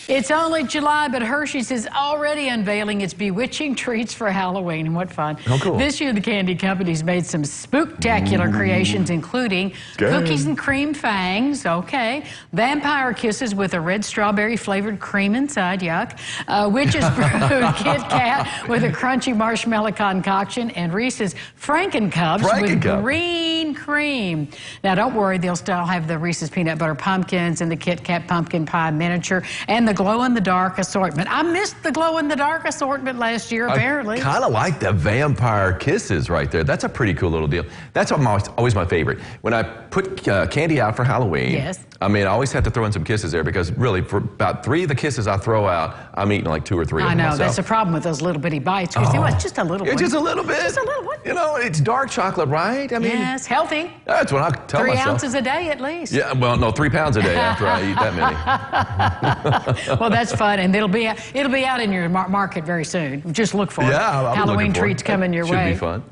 It's only July, but Hershey's is already unveiling its bewitching treats for Halloween. What fun. Oh, cool. This year, the candy company's made some spooktacular creations, including cookies and cream fangs, okay, vampire kisses with a red strawberry-flavored cream inside, yuck, witch's brew Kit Kat with a crunchy marshmallow concoction, and Reese's Franken Cups with green cream. Now, don't worry, they'll still have the Reese's Peanut Butter Pumpkins and the Kit Kat Pumpkin Pie Miniature and the glow-in-the-dark assortment. I missed the glow-in-the-dark assortment last year, apparently. I kind of like the vampire kisses right there. That's a pretty cool little deal. That's always my favorite. When I put candy out for Halloween, yes. I mean, I always have to throw in some kisses there because really, for about 3 of the kisses I throw out, I'm eating like 2 or 3 of them. I know, myself. that's the problem with those little bitty bites. Because it's just a little one. Just a little bit. Just a little one. You know, it's dark chocolate, right? I mean, yes, healthy. That's what I tell 3 myself. 3 ounces a day at least. Yeah, well, no, 3 pounds a day after I eat that many. Well, that's fun, and it'll be out in your market very soon. Just look for it. Yeah, Halloween treats coming your way. Should be fun.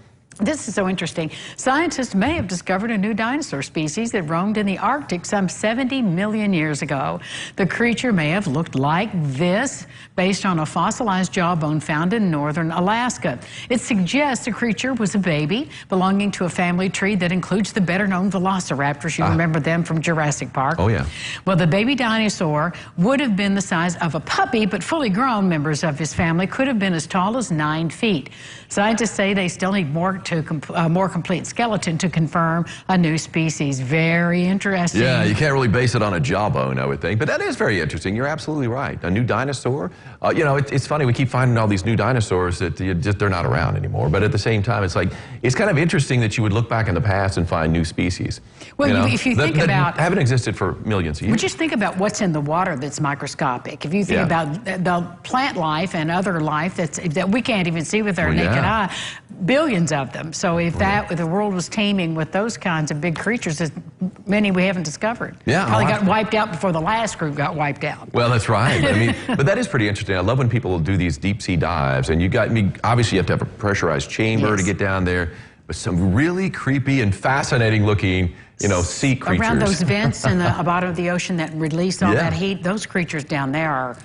This is so interesting. Scientists may have discovered a new dinosaur species that roamed in the Arctic some 70 million years ago. The creature may have looked like this, based on a fossilized jawbone found in northern Alaska. It suggests the creature was a baby belonging to a family tree that includes the better-known velociraptors. You remember them from Jurassic Park? Oh, yeah. Well, the baby dinosaur would have been the size of a puppy, but fully grown members of his family could have been as tall as 9 feet. Scientists say they still need more complete skeleton to confirm a new species. Very interesting. Yeah, you can't really base it on a jawbone, I would think. But that is very interesting. You're absolutely right. A new dinosaur. You know, it's funny. We keep finding all these new dinosaurs that they're not around anymore. But at the same time, it's like, it's kind of interesting that you would look back in the past and find new species. Well, you know, if you think about... haven't existed for millions of years. Well, just think about what's in the water that's microscopic. If you think about the plant life and other life that we can't even see with our naked eye, billions of them. So if if the world was teeming with those kinds of big creatures, there's many we haven't discovered. Yeah, probably got wiped out before the last group got wiped out. Well, that's right. I mean, but that is pretty interesting. I love when people do these deep sea dives, and obviously you have to have a pressurized chamber to get down there, but some really creepy and fascinating looking, you know, sea creatures. Around those vents in the bottom of the ocean that release all that heat, those creatures down there are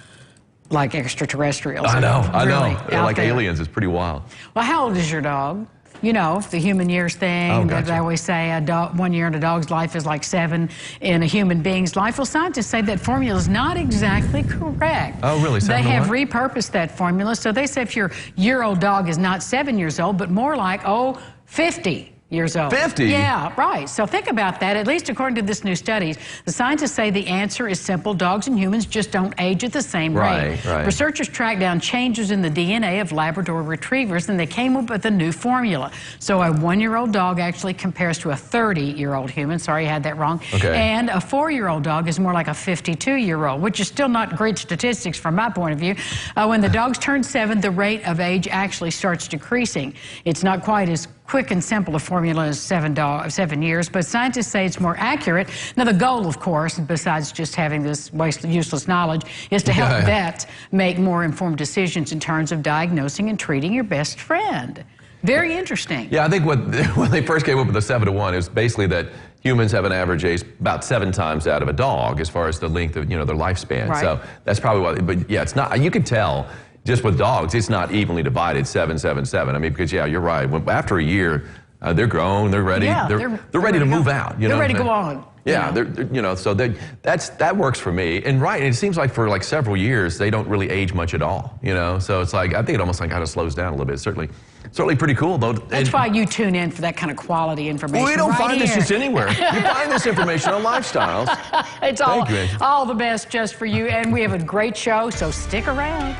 like extraterrestrials. I know, I know. They're like there. aliens. It's pretty wild. Well, how old is your dog? You know, the human years thing, that I always say 1 year in a dog's life is like 7 in a human being's life. Well, scientists say that formula is not exactly correct. Oh, really? They have repurposed that formula. So they say if your year-old dog is not 7 years old, but more like, 50 years old. 50? Yeah, right. So think about that. At least according to this new study, the scientists say the answer is simple. Dogs and humans just don't age at the same rate. Right. Researchers tracked down changes in the DNA of Labrador retrievers, and they came up with a new formula. So a 1-year-old dog actually compares to a 30-year-old human. Sorry, I had that wrong. Okay. And a 4-year-old dog is more like a 52-year-old, which is still not great statistics from my point of view. When the dogs turn 7, the rate of age actually starts decreasing. It's not quite as quick and simple a formula as 7 years, but scientists say it's more accurate. Now, the goal, of course, besides just having this useless knowledge, is to help vets make more informed decisions in terms of diagnosing and treating your best friend. Very interesting. Yeah, I think when they first came up with the 7 to 1, it was basically that humans have an average age about 7 times out of a dog as far as the length of, their lifespan. Right. So that's probably why, but yeah, it's not, you can tell, just with dogs, it's not evenly divided, 7, 7, 7. I mean, because you're right. After a year, they're grown, they're ready. They're ready to move out. They're ready to go on. Yeah, so that works for me. And and it seems like for like several years, they don't really age much at all, So it's like, I think it almost like kind of slows down a little bit. Certainly pretty cool, though. That's why you tune in for that kind of quality information. Well, we don't find this just anywhere. You find this information on Lifestyles. It's all the best just for you. And we have a great show, so stick around.